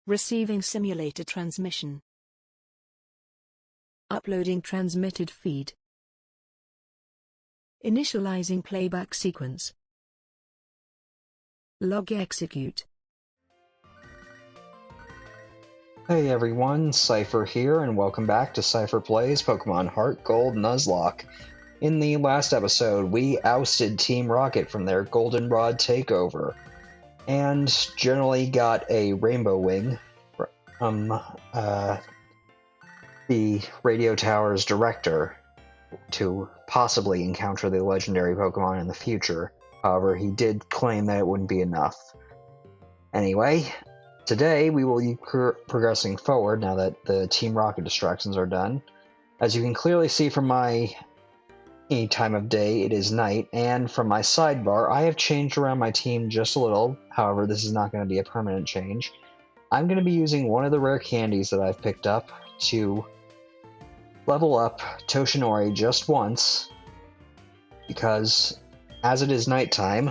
Receiving simulator transmission. Uploading transmitted feed. Initializing playback sequence. Log execute. Hey everyone, Seipher here, and welcome back to Seipher Plays Pokemon Heart Gold Nuzlocke. In the last episode, we ousted Team Rocket from their Goldenrod takeover, and generally got a Rainbow Wing from the Radio Tower's director to possibly encounter the legendary Pokemon in the future. However, he did claim that it wouldn't be enough. Anyway, today we will be progressing forward now that the Team Rocket distractions are done. As you can clearly see from my time of day, it is night, and from my sidebar, I have changed around my team just a little. However, this is not going to be a permanent change. I'm going to be using one of the rare candies that I've picked up to level up Toshinori just once, because as it is nighttime,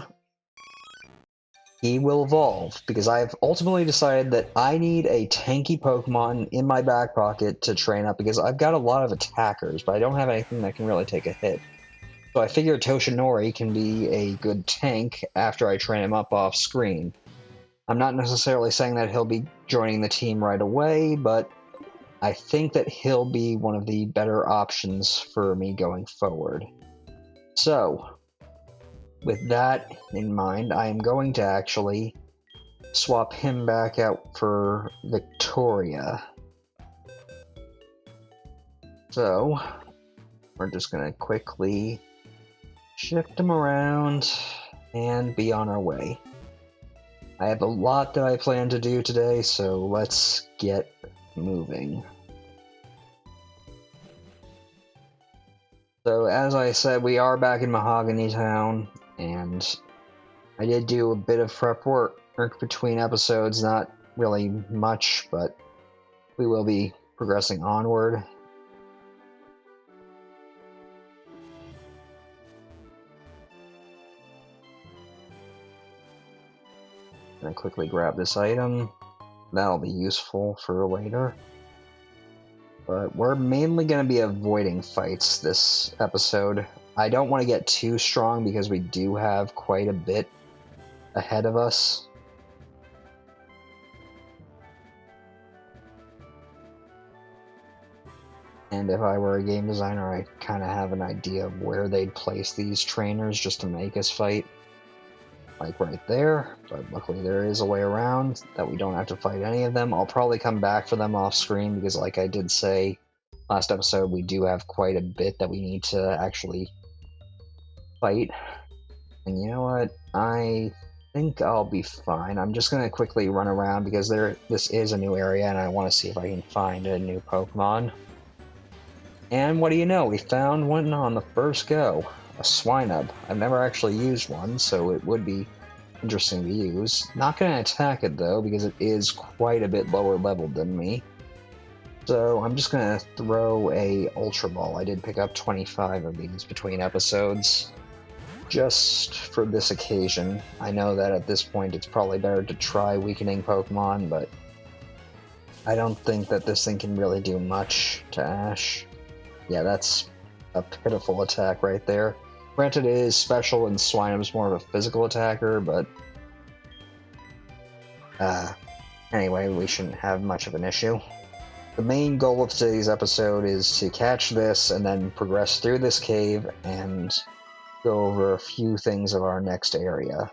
he will evolve, because I've ultimately decided that I need a tanky Pokemon in my back pocket to train up, because I've got a lot of attackers, but I don't have anything that can really take a hit. So I figure Toshinori can be a good tank after I train him up off screen. I'm not necessarily saying that he'll be joining the team right away, but I think that he'll be one of the better options for me going forward. So, with that in mind, I am going to actually swap him back out for Victoria. So, we're just going to quickly shift him around and be on our way. I have a lot that I plan to do today, so let's get moving. So, as I said, we are back in Mahogany Town, and I did do a bit of prep work between episodes, not really much, but we will be progressing onward. I'm gonna quickly grab this item. That'll be useful for later. But we're mainly going to be avoiding fights this episode. I don't want to get too strong because we do have quite a bit ahead of us. And if I were a game designer, I'd kind of have an idea of where they'd place these trainers just to make us fight. Like right there, but luckily there is a way around that we don't have to fight any of them. I'll probably come back for them off screen because, like I did say last episode, we do have quite a bit that we need to actually fight. And you know what? I think I'll be fine. I'm just going to quickly run around because this is a new area and I want to see if I can find a new Pokemon. And what do you know? We found one on the first go. A Swinub. I've never actually used one, so it would be interesting to use. Not going to attack it, though, because it is quite a bit lower leveled than me. So I'm just going to throw a Ultra Ball. I did pick up 25 of these between episodes, just for this occasion. I know that at this point it's probably better to try weakening Pokemon, but I don't think that this thing can really do much to Ash. Yeah, that's a pitiful attack right there. Granted, it is special and Swinub's more of a physical attacker, but anyway, we shouldn't have much of an issue. The main goal of today's episode is to catch this and then progress through this cave and go over a few things of our next area.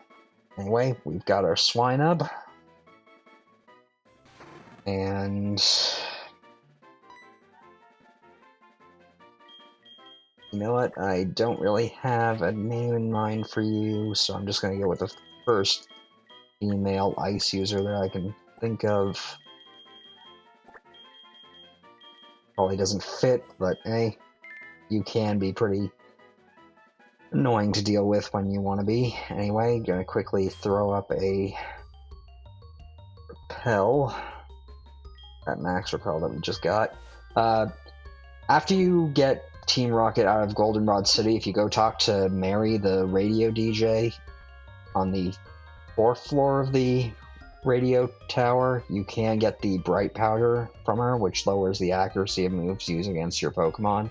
Anyway, we've got our Swinub, and you know what? I don't really have a name in mind for you, so I'm just going to go with the first female ice user that I can think of. Probably doesn't fit, but hey, you can be pretty annoying to deal with when you want to be. Anyway, going to quickly throw up a Repel. That Max Repel that we just got. After you get Team Rocket out of Goldenrod City, if you go talk to Mary, the radio DJ, on the 4th floor of the radio tower, you can get the bright powder from her, which lowers the accuracy of moves used against your Pokemon.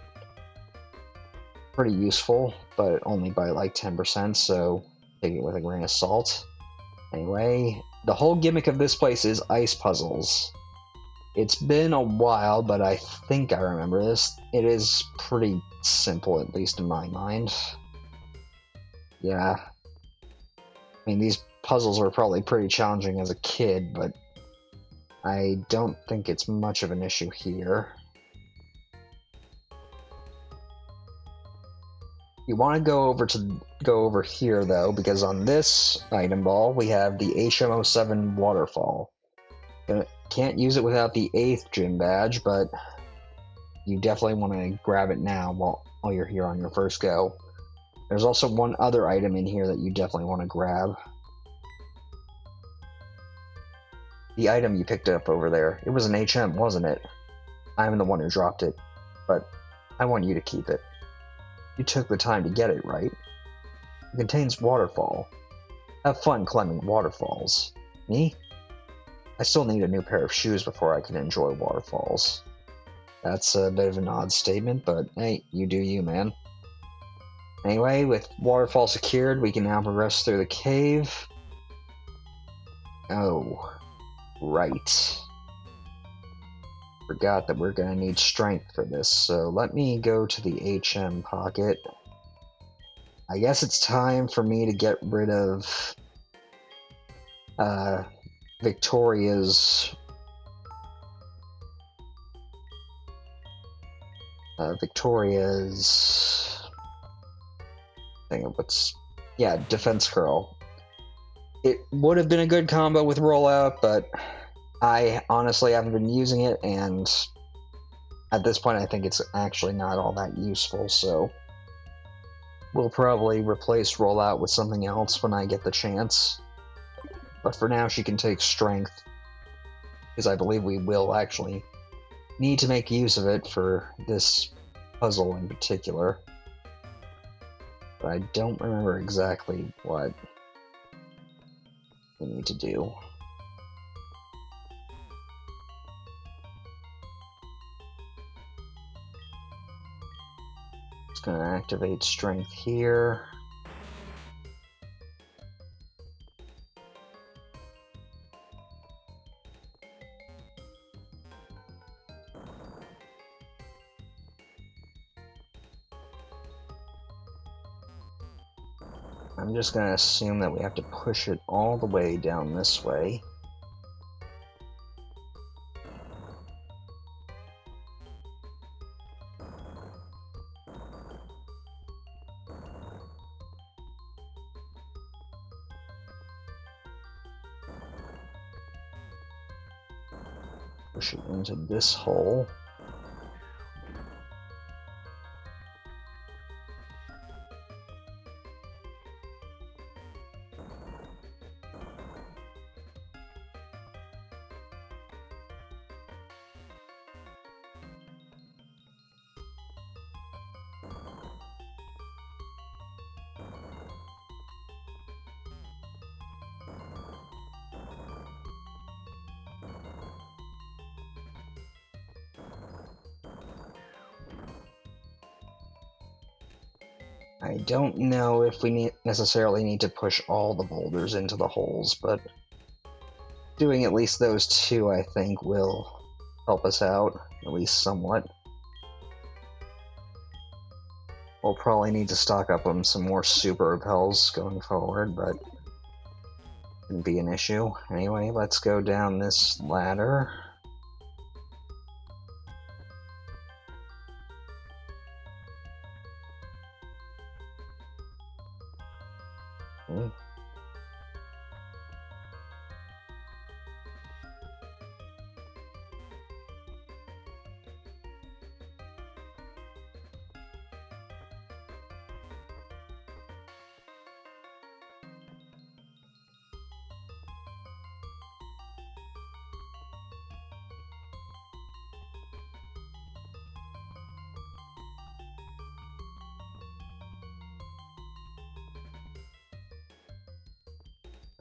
Pretty useful, but only by like 10%, so take it with a grain of salt. Anyway, the whole gimmick of this place is ice puzzles. It's been a while, but I think I remember this. It is pretty simple, at least in my mind. Yeah. I mean, these puzzles were probably pretty challenging as a kid, but I don't think it's much of an issue here. You want to go over here though, because on this item ball we have the HM07 waterfall. Can't use it without the 8th gym badge, but you definitely want to grab it now while you're here on your first go. There's also one other item in here that you definitely want to grab. The item you picked up over there. It was an HM, wasn't it? I'm the one who dropped it, but I want you to keep it. You took the time to get it, right? It contains waterfall. Have fun climbing waterfalls. Me? I still need a new pair of shoes before I can enjoy waterfalls. That's a bit of an odd statement, but hey, you do you, man. Anyway, with waterfall secured, we can now progress through the cave. Oh, right. Forgot that we're going to need strength for this, so let me go to the HM pocket. I guess it's time for me to get rid of Victoria's defense curl. It would have been a good combo with rollout, but I honestly haven't been using it, and at this point I think it's actually not all that useful, so we'll probably replace rollout with something else when I get the chance. But for now she can take strength, because I believe we will actually need to make use of it for this puzzle in particular. But I don't remember exactly what we need to do. It's going to activate strength here. I'm just going to assume that we have to push it all the way down this way. Push it into this hole. I don't know if we necessarily need to push all the boulders into the holes, but doing at least those two, I think, will help us out, at least somewhat. We'll probably need to stock up on some more super repels going forward, but it shouldn't be an issue. Anyway, let's go down this ladder. Okay.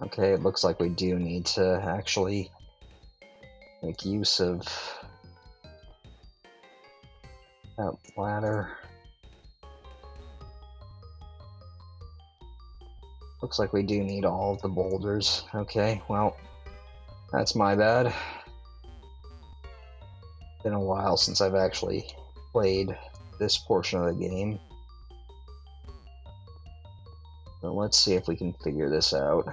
Okay, it looks like we do need to actually make use of that ladder. Looks like we do need all of the boulders. Okay, well, that's my bad. Been a while since I've actually played this portion of the game. So let's see if we can figure this out.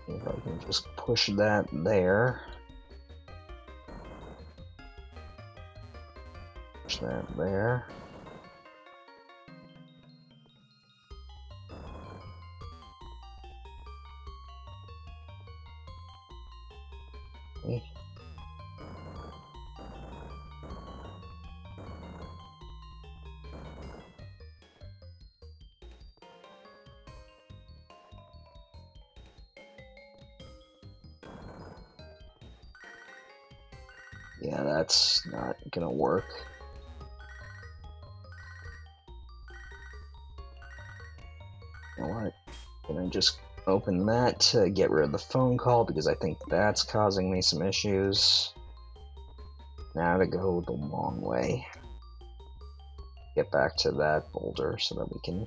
If I can just push that there. Push that there. Okay. Yeah, that's not gonna work. You know what? Can I just open that to get rid of the phone call, because I think that's causing me some issues. Now to go the long way. Get back to that boulder so that we can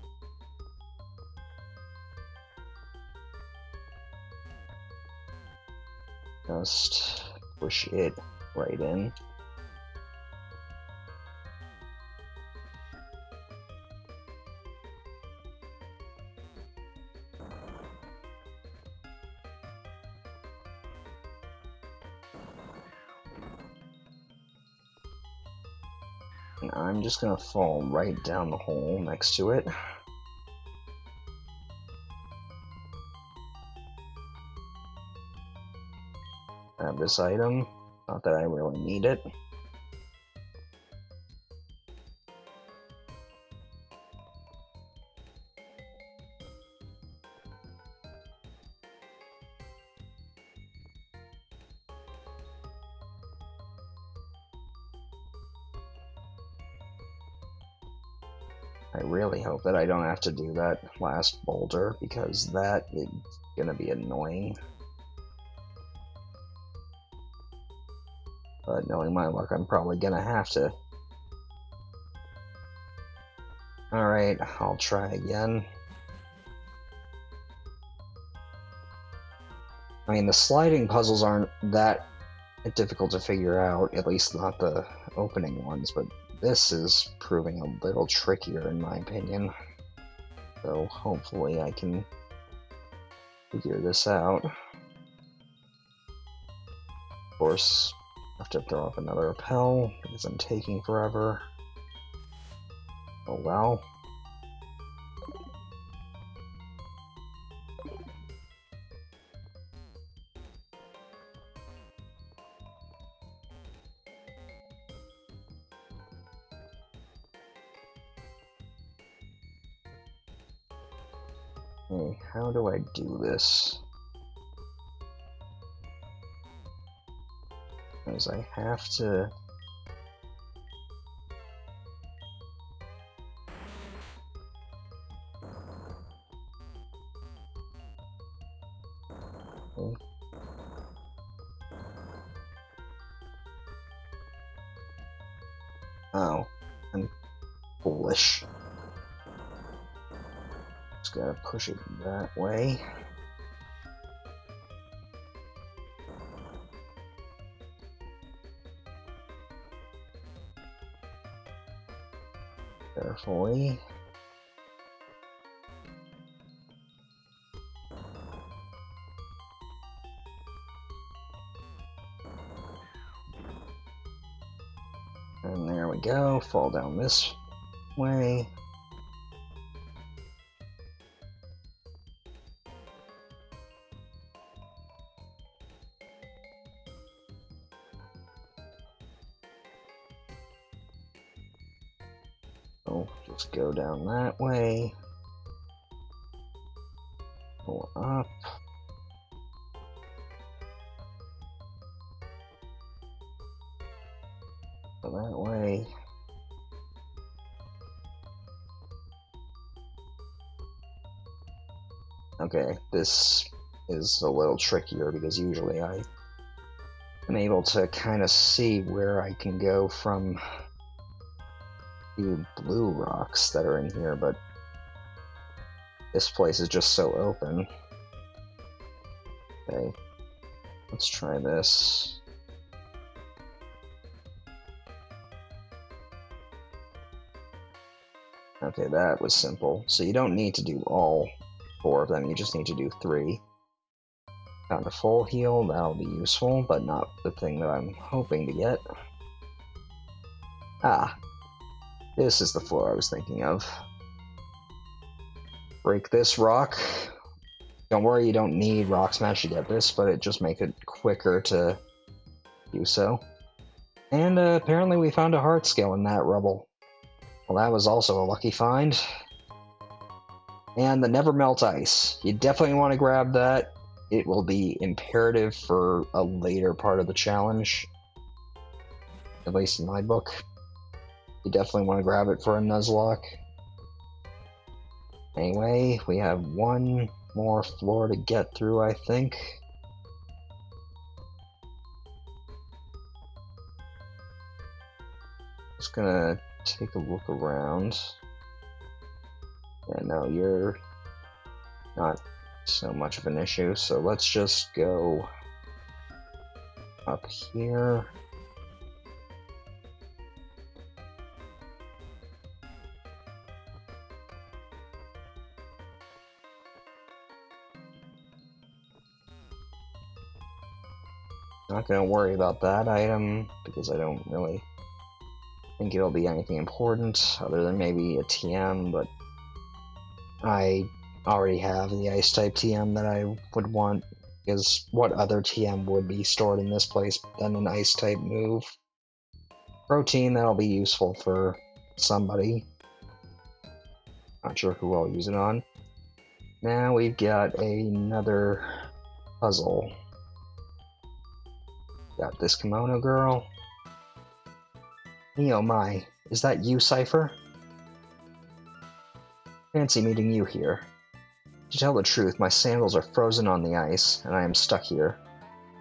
just push it right in. And I'm just gonna fall right down the hole next to it. Grab this item. Not that I really need it. I really hope that I don't have to do that last boulder, because that is gonna be annoying. But knowing my luck, I'm probably gonna have to. Alright, I'll try again. I mean, the sliding puzzles aren't that difficult to figure out, at least not the opening ones, but this is proving a little trickier in my opinion. So hopefully I can figure this out. Of course, I have to throw up another repel because I'm taking forever. Oh well. Hey, how do I do this? Because I have to... Okay. Oh, I'm foolish. Just gotta push it that way. Carefully. And there we go, fall down this way. So just go down that way. Go up. Go that way. Okay, this is a little trickier because usually I am able to kind of see where I can go from the blue rocks that are in here, but this place is just so open. Okay, let's try this. Okay, that was simple. So you don't need to do all 4 of them, you just need to do 3. Found a full heal, that'll be useful, but not the thing that I'm hoping to get. Ah, this is the floor I was thinking of. Break this rock. Don't worry, you don't need Rock Smash to get this, but it just makes it quicker to do so. And apparently we found a heart scale in that rubble. Well, that was also a lucky find. And the Never Melt Ice. You definitely want to grab that. It will be imperative for a later part of the challenge. At least in my book. You definitely want to grab it for a Nuzlocke. Anyway, we have one more floor to get through, I think. Just gonna take a look around. Yeah, no, you're not so much of an issue, so let's just go up here. Not gonna worry about that item because I don't really think it'll be anything important other than maybe a TM, but I already have the ice type TM that I would want, because what other TM would be stored in this place than an ice type move? Protein, that'll be useful for somebody. Not sure who I'll use it on. Now we've got another puzzle. Got this kimono girl. Oh my, is that you, Seipher? Fancy meeting you here. To tell the truth, my sandals are frozen on the ice, and I am stuck here.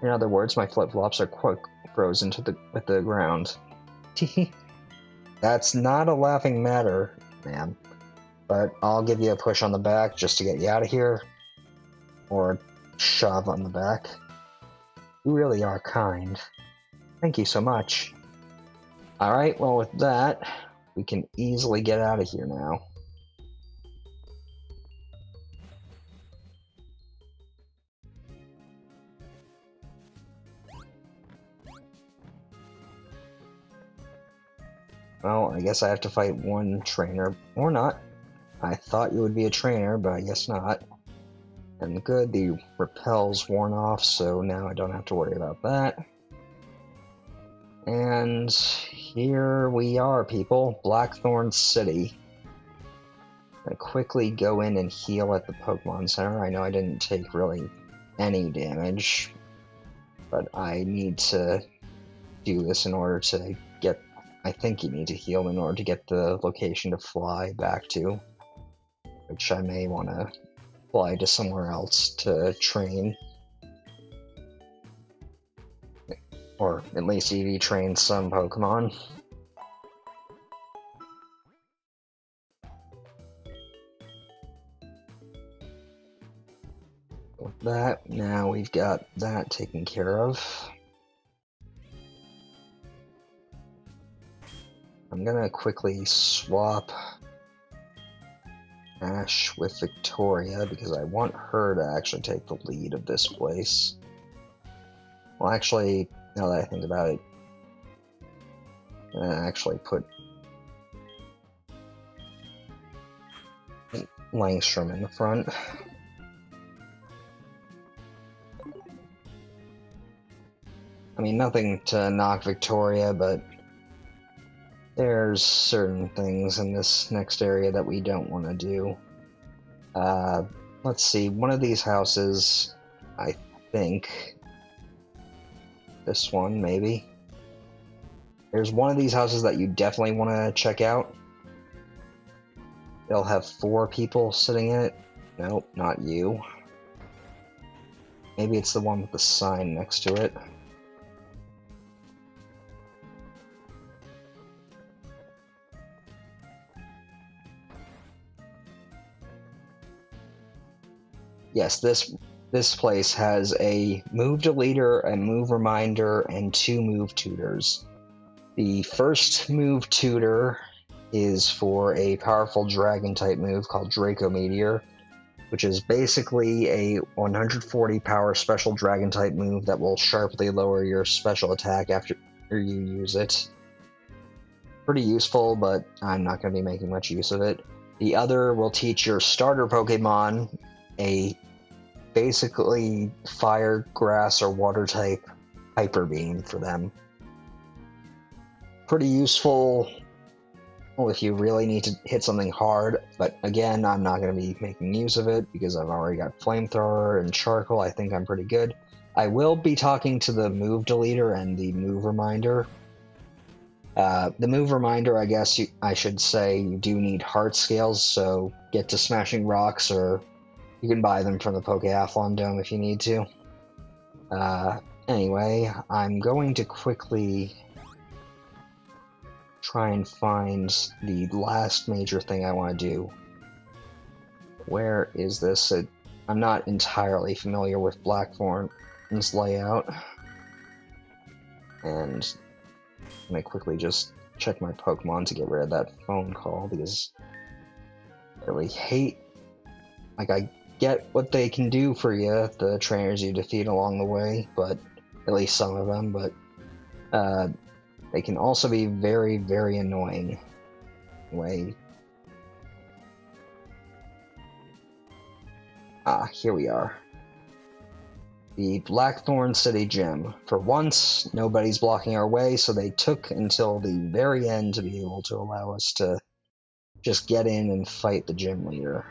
In other words, my flip-flops are quite frozen with the ground. That's not a laughing matter, ma'am. But I'll give you a push on the back just to get you out of here. Or a shove on the back. You really are kind. Thank you so much. Alright, well with that, we can easily get out of here now. Well, I guess I have to fight one trainer, or not. I thought you would be a trainer, but I guess not. And good, the repel's worn off, so now I don't have to worry about that. And here we are, people. Blackthorn City. I quickly go in and heal at the Pokemon Center. I know I didn't take really any damage, but I need to do this in order to get... I think you need to heal in order to get the location to fly back to, which I may want to fly to somewhere else to train. Or at least EV train some Pokemon. With that, now we've got that taken care of. I'm gonna quickly swap Ash with Victoria because I want her to actually take the lead of this place. Well, actually, now that I think about it, I'm gonna actually put Langstrom in the front. I mean, nothing to knock Victoria, but there's certain things in this next area that we don't want to do. Let's see, one of these houses, I think, this one, maybe. There's one of these houses that you definitely want to check out. They'll have 4 people sitting in it. Nope, not you. Maybe it's the one with the sign next to it. Yes, this place has a move deleter, a move reminder, and 2 move tutors. The first move tutor is for a powerful dragon type move called Draco Meteor, which is basically a 140 power special dragon type move that will sharply lower your special attack after you use it. Pretty useful, but I'm not going to be making much use of it. The other will teach your starter Pokemon a basically fire, grass, or water type Hyper Beam for them. Pretty useful if you really need to hit something hard, but again, I'm not going to be making use of it because I've already got Flamethrower and Charcoal. I think I'm pretty good. I will be talking to the move deleter and the move reminder. The move reminder, I guess I should say, you do need heart scales, so get to Smashing Rocks, or you can buy them from the Pokeathlon Dome if you need to. Anyway, I'm going to quickly try and find the last major thing I want to do. Where is this? I'm not entirely familiar with Blackthorn's layout. And I'm going to quickly just check my Pokemon to get rid of that phone call, because I really hate... Like, I get what they can do for you, the trainers you defeat along the way, but at least some of them, but they can also be very, very annoying. Anyway. Here we are. The Blackthorn City Gym. For once, nobody's blocking our way, so they took until the very end to be able to allow us to just get in and fight the gym leader.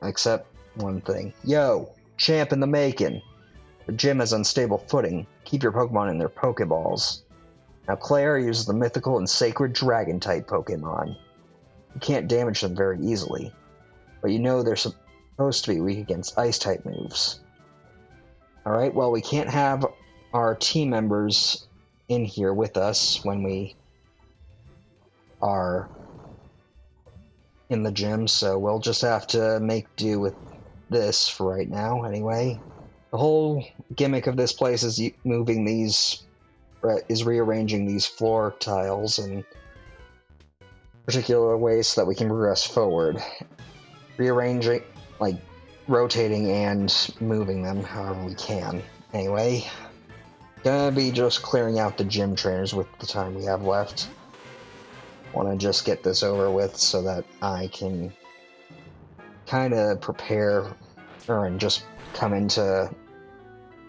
Except one thing. Yo, champ in the making. The gym has unstable footing. Keep your Pokemon in their Pokeballs. Now Claire uses the mythical and sacred Dragon-type Pokemon. You can't damage them very easily, but you know they're supposed to be weak against Ice-type moves. Alright, well, we can't have our team members in here with us when we are in the gym, so we'll just have to make do with this for right now, anyway. The whole gimmick of this place is rearranging these floor tiles in particular ways so that we can progress forward. Rearranging, like, rotating and moving them however we can. Anyway, gonna be just clearing out the gym trainers with the time we have left. Want to just get this over with so that I can kind of prepare and just come into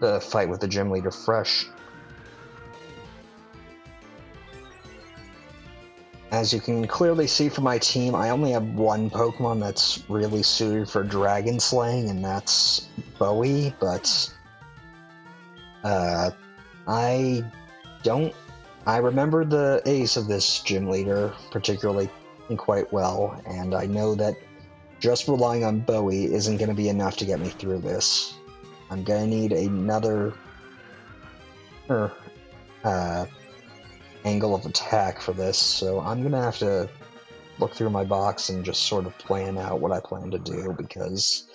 the fight with the gym leader fresh. As you can clearly see from my team, I only have one Pokemon that's really suited for dragon slaying, and that's Bowie, but I remember the ace of this gym leader particularly quite well, and I know that just relying on Bowie isn't going to be enough to get me through this. I'm going to need another angle of attack for this, so I'm going to have to look through my box and just sort of plan out what I plan to do, because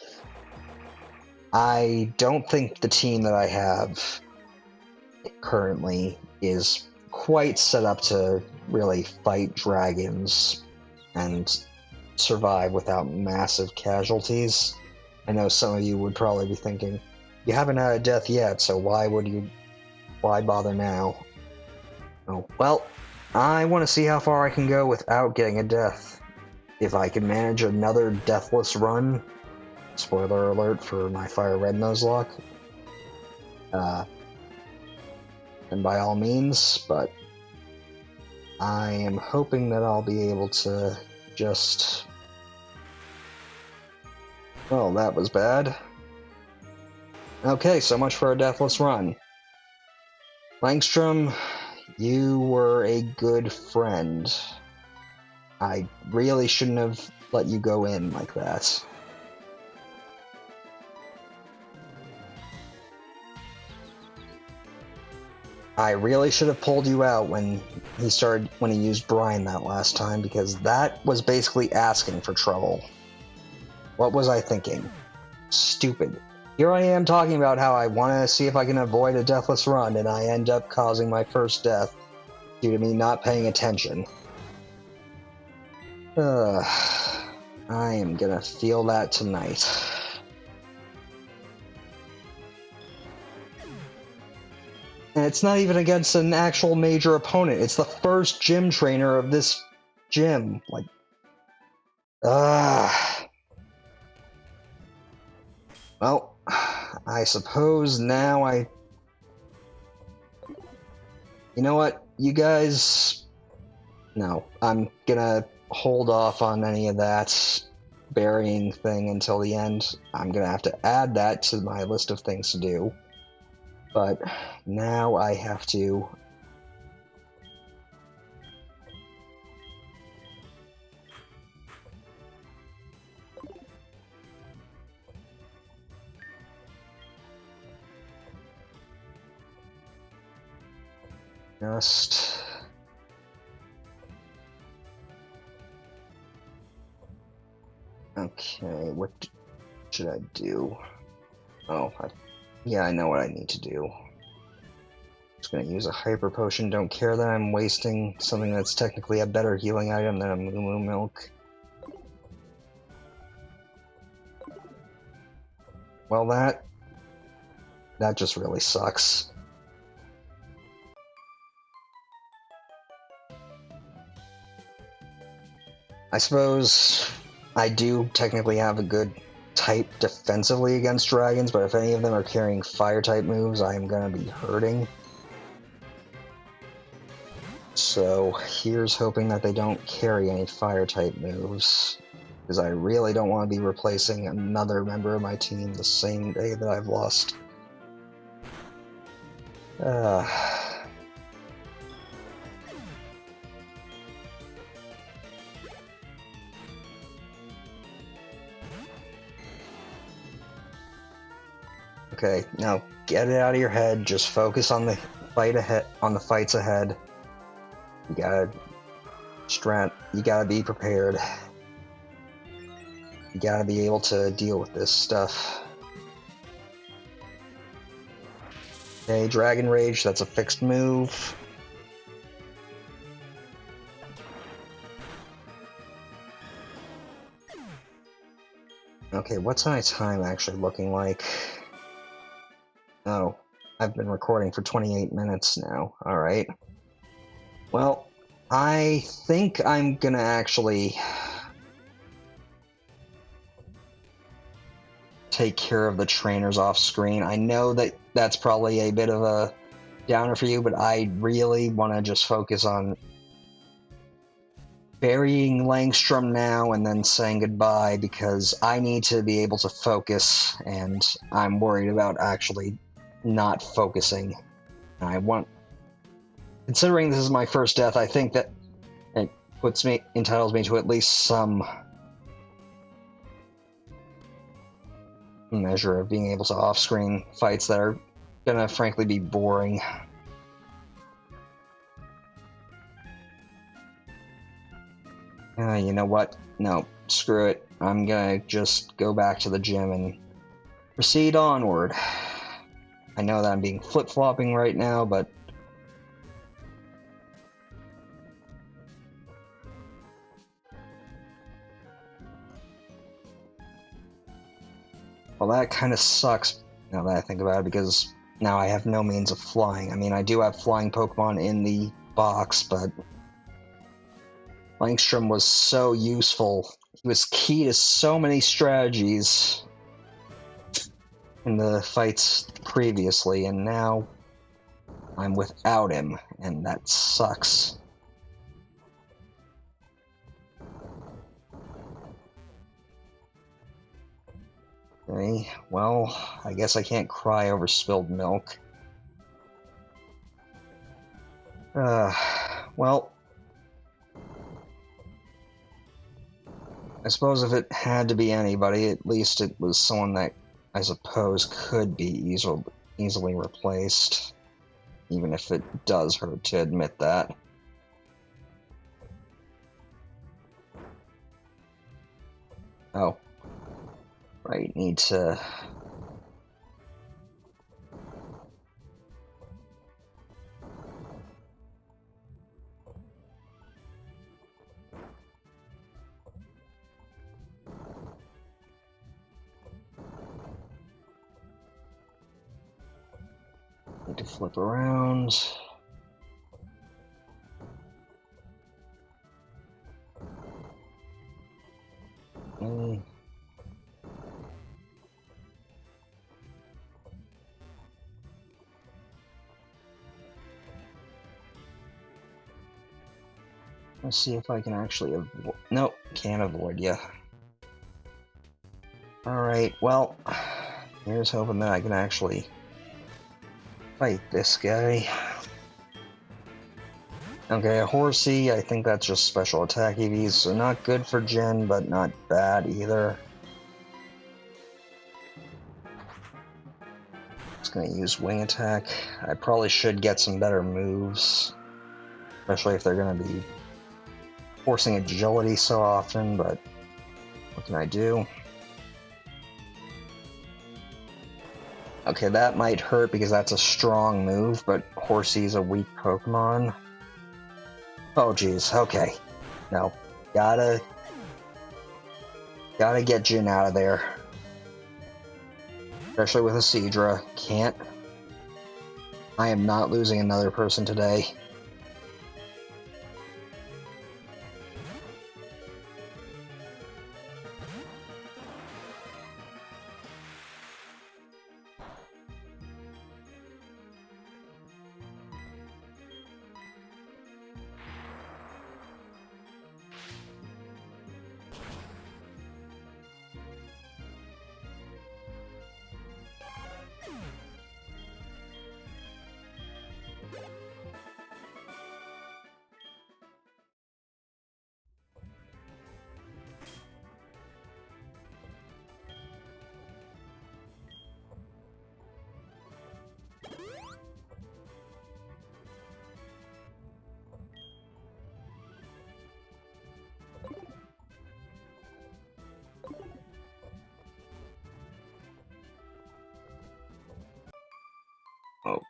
I don't think the team that I have currently is quite set up to really fight dragons and survive without massive casualties. I know some of you would probably be thinking, you haven't had a death yet, so why bother now? Oh, well, I want to see how far I can go without getting a death. If I can manage another deathless run, spoiler alert for my Fire Red Nuzlocke, then by all means, but I am hoping that I'll be able to just... Well, that was bad. Okay, so much for a deathless run. Langstrom, you were a good friend. I really shouldn't have let you go in like that. I really should have pulled you out when he used brine that last time, because that was basically asking for trouble. What was I thinking? Stupid. Here I am talking about how I want to see if I can avoid a deathless run, and I end up causing my first death due to me not paying attention. I am gonna feel that tonight. And it's not even against an actual major opponent. It's the first gym trainer of this gym. Like, well, I suppose now you know what, you guys... No, I'm gonna hold off on any of that burying thing until the end. I'm gonna have to add that to my list of things to do. But now I have to... just... Okay, what should I do? Oh, yeah, I know what I need to do. Just gonna use a hyper potion. Don't care that I'm wasting something that's technically a better healing item than a Moo Moo Milk. Well, that just really sucks. I suppose I do technically have a good type defensively against dragons, but if any of them are carrying fire-type moves, I am gonna be hurting. So here's hoping that they don't carry any fire-type moves, because I really don't want to be replacing another member of my team the same day that I've lost. Okay, now get it out of your head. Just focus on the fight ahead, on the fights ahead. You gotta be prepared. You gotta be able to deal with this stuff. Okay, Dragon Rage, that's a fixed move. Okay, what's my time actually looking like? Oh, I've been recording for 28 minutes now. Alright. Well, I think I'm gonna actually take care of the trainers off screen. I know that that's probably a bit of a downer for you, but I really want to just focus on burying Langstrom now and then saying goodbye, because I need to be able to focus, and I'm worried about actually not focusing. Considering this is my first death, I think that it entitles me to at least some measure of being able to off-screen fights that are gonna frankly be boring. You know what? No, screw it. I'm gonna just go back to the gym and proceed onward. I know that I'm being flip-flopping right now, but well, that kind of sucks now that I think about it, because now I have no means of flying. I mean, I do have flying Pokemon in the box, but Langstrom was so useful. He was key to so many strategies in the fights previously, and now I'm without him, and that sucks. Okay, well, I guess I can't cry over spilled milk. Well, I suppose if it had to be anybody, at least it was someone that I suppose could be easily replaced, even if it does hurt to admit that. Oh. Right, need to... Need to flip around. Let's see if I can actually avoid... Nope, can't avoid ya. Alright, well, here's hoping that I can actually fight this guy. Okay, a Horsey, I think that's just special attack EVs, so not good for Gen, but not bad either. Just gonna use Wing Attack. I probably should get some better moves, especially if they're gonna be forcing agility so often, but what can I do? Okay, that might hurt because that's a strong move, but Horsey's a weak Pokemon. Oh jeez, okay. No. Gotta get Jin out of there. Especially with a Seadra. Can't. I am not losing another person today. Oh.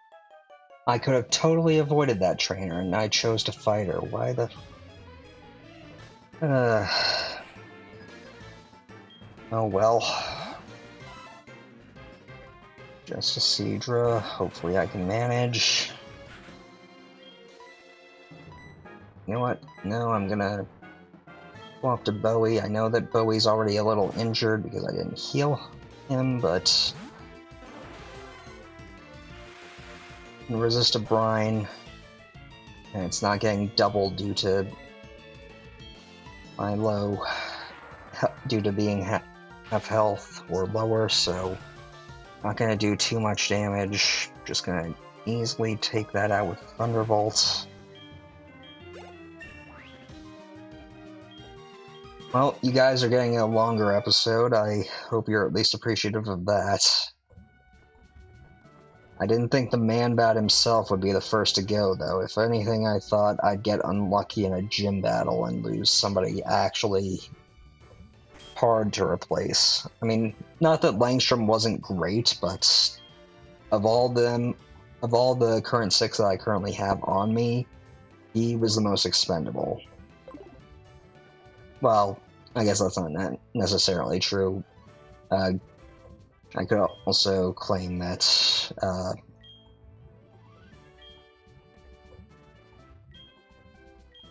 I could have totally avoided that trainer, and I chose to fight her. Why the... Oh well. Just a Seadra. Hopefully I can manage. You know what? No, I'm gonna swap to Bowie. I know that Bowie's already a little injured because I didn't heal him, but... resist a brine, and it's not getting doubled due to my low, due to being half health or lower, so not gonna do too much damage. Just gonna easily take that out with Thunderbolt. Well, you guys are getting a longer episode. I hope you're at least appreciative of that. I didn't think the Man-Bat himself would be the first to go, though. If anything, I thought I'd get unlucky in a gym battle and lose somebody actually hard to replace. I mean, not that Langstrom wasn't great, but of all the current 6 that I currently have on me, he was the most expendable. Well, I guess that's not necessarily true. I could also claim that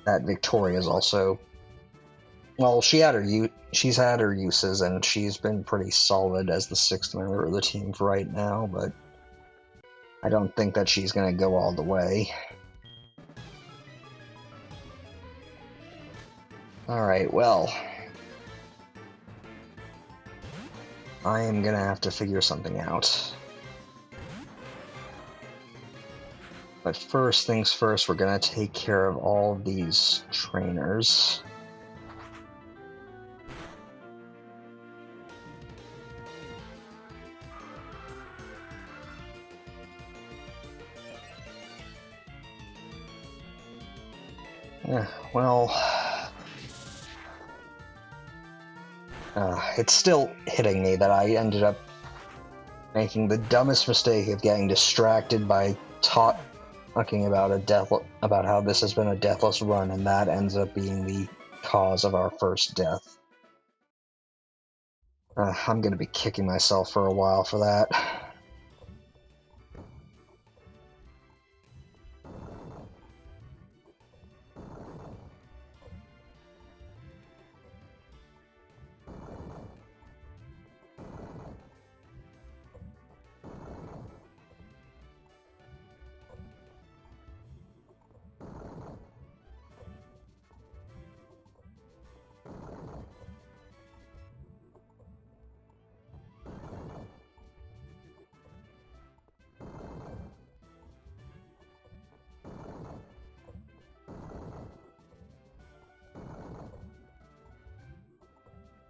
that Victoria's also, well, she's had her uses, and she's been pretty solid as the 6th member of the team for right now, but I don't think that she's gonna go all the way. Alright, well, I am gonna have to figure something out. But first things first, we're gonna take care of all of these trainers. Well, it's still hitting me that I ended up making the dumbest mistake of getting distracted by talking about how this has been a deathless run, and that ends up being the cause of our first death. I'm gonna be kicking myself for a while for that.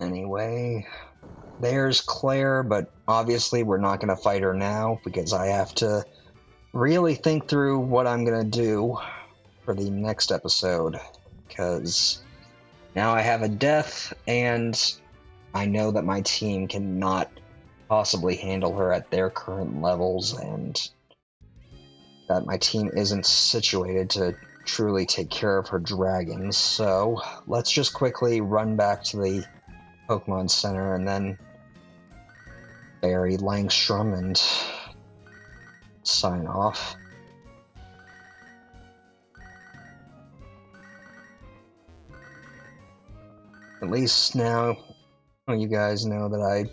Anyway, there's Claire, but obviously we're not going to fight her now because I have to really think through what I'm going to do for the next episode, because now I have a death and I know that my team cannot possibly handle her at their current levels, and that my team isn't situated to truly take care of her dragons. So let's just quickly run back to the Pokemon Center and then bury Langstrom and sign off. At least now you guys know that I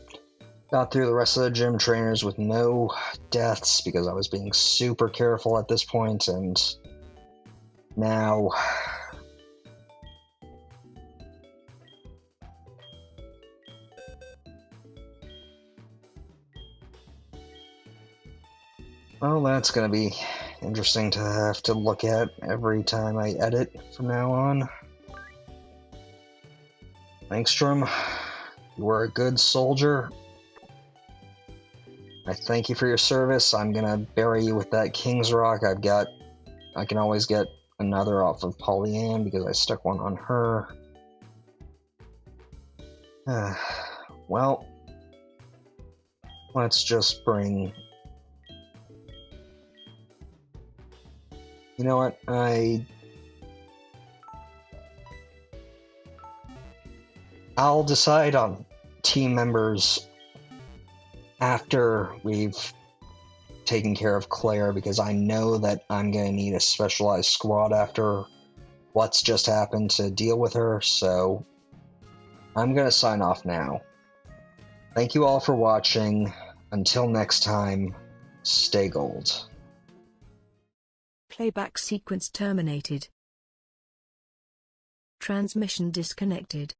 got through the rest of the gym trainers with no deaths because I was being super careful at this point, and now well, that's gonna be interesting to have to look at every time I edit from now on. Langstrom, you were a good soldier. I thank you for your service. I'm gonna bury you with that King's Rock. I can always get another off of Pollyann because I stuck one on her. Well, let's just bring... You know what? I'll decide on team members after we've taken care of Claire, because I know that I'm going to need a specialized squad after what's just happened to deal with her, so I'm going to sign off now. Thank you all for watching. Until next time, stay gold. Playback sequence terminated. Transmission disconnected.